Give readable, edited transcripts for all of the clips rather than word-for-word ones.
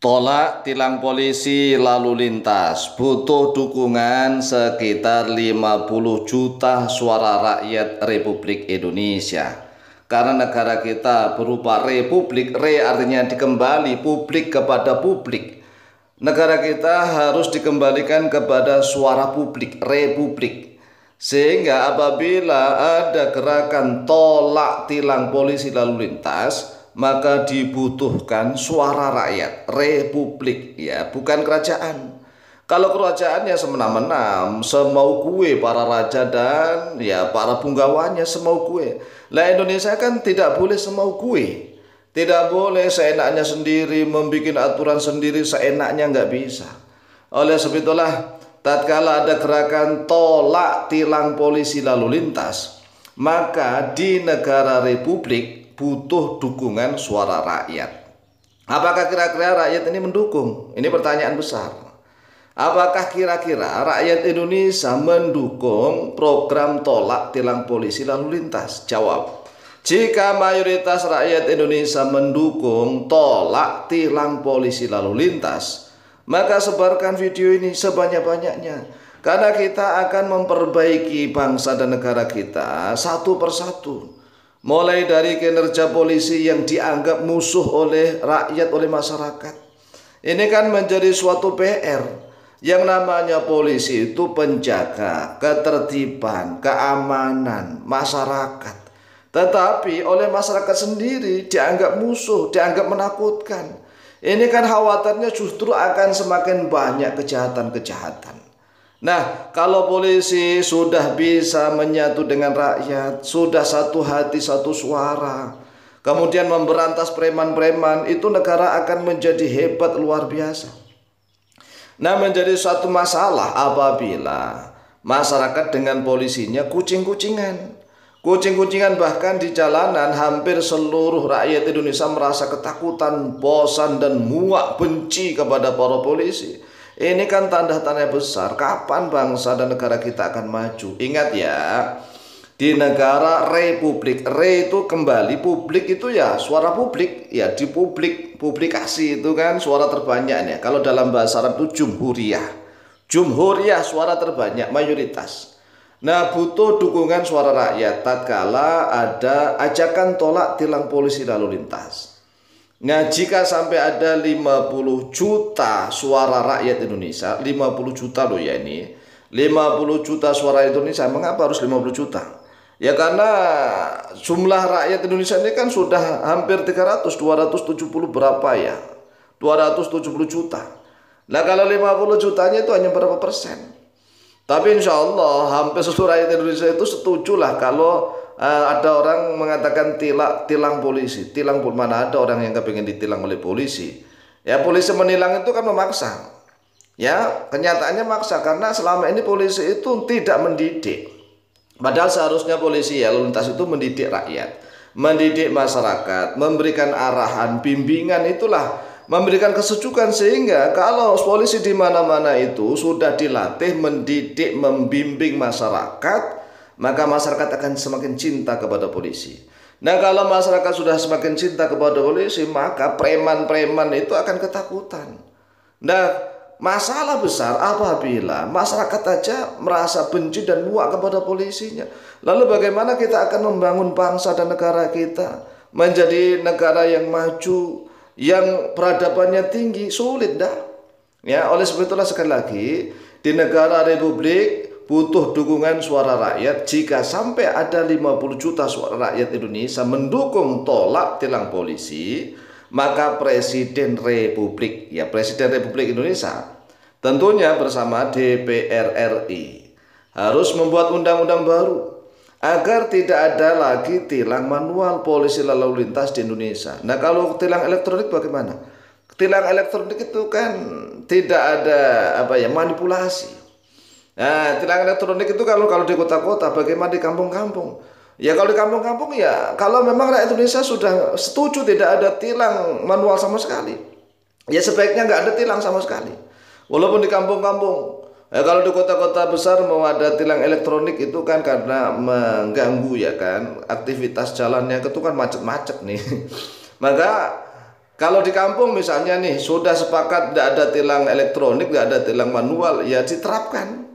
Tolak tilang polisi lalu lintas, butuh dukungan sekitar 50 juta suara rakyat Republik Indonesia. Karena negara kita berupa republik, artinya dikembali publik kepada publik. Negara kita harus dikembalikan kepada suara publik, republik. Sehingga apabila ada gerakan tolak tilang polisi lalu lintas, maka dibutuhkan suara rakyat, republik, ya, bukan kerajaan. Kalau kerajaan ya semena-mena, semau kue para raja dan ya para punggawannya semau kue. Lah Indonesia kan tidak boleh semau kue, tidak boleh seenaknya sendiri, membuat aturan sendiri seenaknya, nggak bisa. Oleh sebab itulah, tatkala ada gerakan tolak tilang polisi lalu lintas, maka di negara republik butuh dukungan suara rakyat. Apakah kira-kira rakyat ini mendukung? Ini pertanyaan besar. Apakah kira-kira rakyat Indonesia mendukung program tolak tilang polisi lalu lintas? Jawab. Jika mayoritas rakyat Indonesia mendukung tolak tilang polisi lalu lintas, maka sebarkan video ini sebanyak-banyaknya. Karena kita akan memperbaiki bangsa dan negara kita satu persatu. Mulai dari kinerja polisi yang dianggap musuh oleh rakyat, oleh masyarakat. Ini kan menjadi suatu PR. Yang namanya polisi itu penjaga ketertiban, keamanan masyarakat. Tetapi oleh masyarakat sendiri dianggap musuh, dianggap menakutkan. Ini kan khawatirnya justru akan semakin banyak kejahatan-kejahatan. Nah, kalau polisi sudah bisa menyatu dengan rakyat, sudah satu hati satu suara, kemudian memberantas preman-preman, itu negara akan menjadi hebat luar biasa. Nah, menjadi suatu masalah apabila masyarakat dengan polisinya kucing-kucingan. Kucing-kucingan, bahkan di jalanan hampir seluruh rakyat Indonesia merasa ketakutan, bosan dan muak benci kepada para polisi. Ini kan tanda-tanda besar kapan bangsa dan negara kita akan maju. Ingat ya, di negara republik, itu kembali, publik itu ya suara publik, ya di publik, publikasi itu kan suara terbanyaknya. Kalau dalam bahasa Arab itu jumhuriyah, suara terbanyak, mayoritas. Nah, butuh dukungan suara rakyat tatkala ada ajakan tolak tilang polisi lalu lintas. Nah, jika sampai ada 50 juta suara rakyat Indonesia, 50 juta loh ya ini, 50 juta suara Indonesia, mengapa harus 50 juta? Ya karena jumlah rakyat Indonesia ini kan sudah hampir 270 berapa ya? 270 juta. Nah, kalau 50 jutanya itu hanya berapa persen? Tapi insya Allah hampir seluruh rakyat Indonesia itu setuju lah kalau ada orang mengatakan tilang polisi. Mana ada orang yang kepingin ditilang oleh polisi. Ya, polisi menilang itu kan memaksa. Ya, kenyataannya maksa karena selama ini polisi itu tidak mendidik. Padahal seharusnya polisi ya lalu lintas itu mendidik rakyat, mendidik masyarakat, memberikan arahan, bimbingan, itulah memberikan kesejukan, sehingga kalau polisi di mana-mana itu sudah dilatih mendidik, membimbing masyarakat, maka masyarakat akan semakin cinta kepada polisi. Nah, kalau masyarakat sudah semakin cinta kepada polisi, maka preman-preman itu akan ketakutan. Nah, masalah besar apabila masyarakat aja merasa benci dan muak kepada polisinya. Lalu bagaimana kita akan membangun bangsa dan negara kita menjadi negara yang maju, yang peradabannya tinggi? Sulit dah. Ya, oleh sebab itulah sekali lagi, di negara republik butuh dukungan suara rakyat. Jika sampai ada 50 juta suara rakyat Indonesia mendukung tolak tilang polisi, maka Presiden Republik, ya Presiden Republik Indonesia tentunya bersama DPR RI harus membuat undang-undang baru agar tidak ada lagi tilang manual polisi lalu lintas di Indonesia. Nah, kalau tilang elektronik bagaimana? Tilang elektronik itu kan tidak ada manipulasi. Nah, tilang elektronik itu kalau di kota-kota, bagaimana di kampung-kampung? Ya kalau di kampung-kampung ya, kalau memang rakyat Indonesia sudah setuju tidak ada tilang manual sama sekali, ya sebaiknya nggak ada tilang sama sekali. Walaupun di kampung-kampung, ya kalau di kota-kota besar mau ada tilang elektronik itu kan karena mengganggu ya kan, aktivitas jalannya itu kan macet-macet nih. Maka Kalau di kampung misalnya nih sudah sepakat tidak ada tilang elektronik, tidak ada tilang manual, ya diterapkan.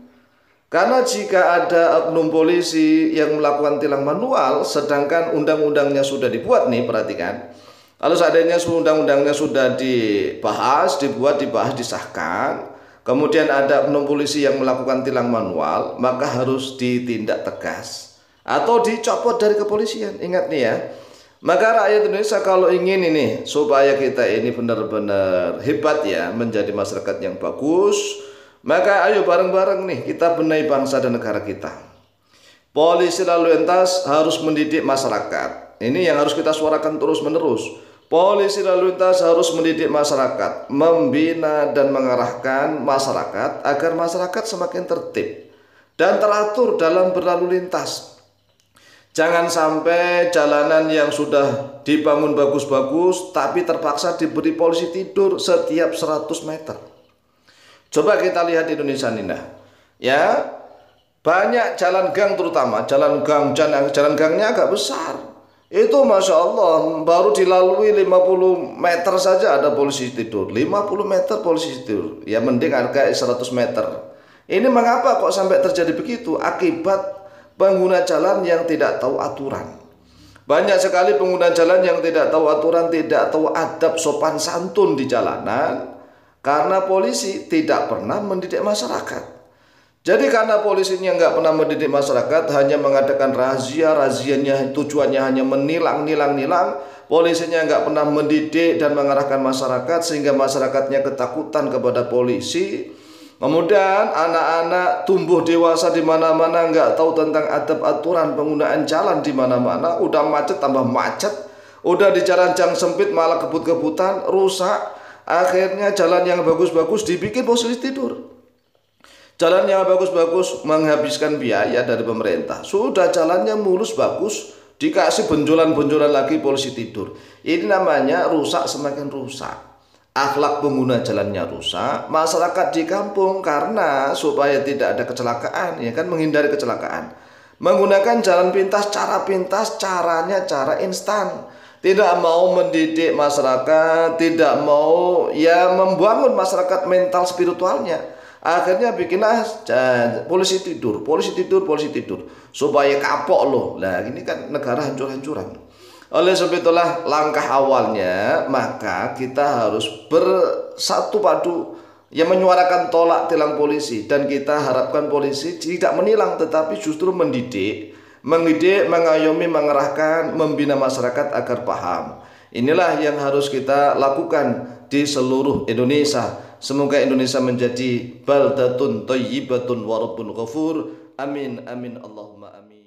Karena jika ada oknum polisi yang melakukan tilang manual, sedangkan undang-undangnya sudah dibuat nih, perhatikan. Kalau seandainya undang-undangnya sudah dibahas, dibahas, disahkan, kemudian ada oknum polisi yang melakukan tilang manual, maka harus ditindak tegas atau dicopot dari kepolisian. Ingat nih ya. Maka rakyat Indonesia kalau ingin ini supaya kita ini benar-benar hebat ya, menjadi masyarakat yang bagus, maka ayo bareng-bareng nih kita benahi bangsa dan negara kita. Polisi lalu lintas harus mendidik masyarakat. Ini yang harus kita suarakan terus-menerus. Polisi lalu lintas harus mendidik masyarakat, membina dan mengarahkan masyarakat agar masyarakat semakin tertib dan teratur dalam berlalu lintas. Jangan sampai jalanan yang sudah dibangun bagus-bagus tapi terpaksa diberi polisi tidur setiap 100 meter. Coba kita lihat di Indonesia ini nah. Ya, banyak jalan gang, terutama jalan gangnya agak besar. Itu Masya Allah baru dilalui 50 meter saja ada polisi tidur. 50 meter polisi tidur. Ya mending harga 100 meter. Ini mengapa kok sampai terjadi begitu? Akibat pengguna jalan yang tidak tahu aturan. Banyak sekali pengguna jalan yang tidak tahu aturan, tidak tahu adab sopan santun di jalanan, karena polisi tidak pernah mendidik masyarakat. Jadi karena polisinya nggak pernah mendidik masyarakat, hanya mengadakan razia-razianya tujuannya hanya menilang, polisinya nggak pernah mendidik dan mengarahkan masyarakat sehingga masyarakatnya ketakutan kepada polisi. Kemudian anak-anak tumbuh dewasa di mana-mana nggak tahu tentang adab aturan penggunaan jalan di mana-mana, udah macet tambah macet, udah di jalan yang sempit malah kebut-kebutan, rusak. Akhirnya jalan yang bagus-bagus dibikin polisi tidur. Jalan yang bagus-bagus menghabiskan biaya dari pemerintah. Sudah jalannya mulus bagus, dikasih benjolan-benjolan lagi polisi tidur. Ini namanya rusak semakin rusak. Akhlak pengguna jalannya rusak, masyarakat di kampung karena supaya tidak ada kecelakaan, ya kan, menghindari kecelakaan, menggunakan jalan pintas, caranya cara instan, tidak mau mendidik masyarakat, tidak mau ya membangun masyarakat mental spiritualnya. Akhirnya bikinlah polisi tidur supaya kapok loh. Nah ini kan negara hancur-hancuran. Oleh sebab itulah langkah awalnya maka kita harus bersatu padu yang menyuarakan tolak tilang polisi, dan kita harapkan polisi tidak menilang tetapi justru mendidik, mengayomi, mengerahkan, membina masyarakat agar paham. Inilah yang harus kita lakukan di seluruh Indonesia. Semoga Indonesia menjadi baldatun thayyibatun wa rabbun ghafur. Amin amin Allahumma amin.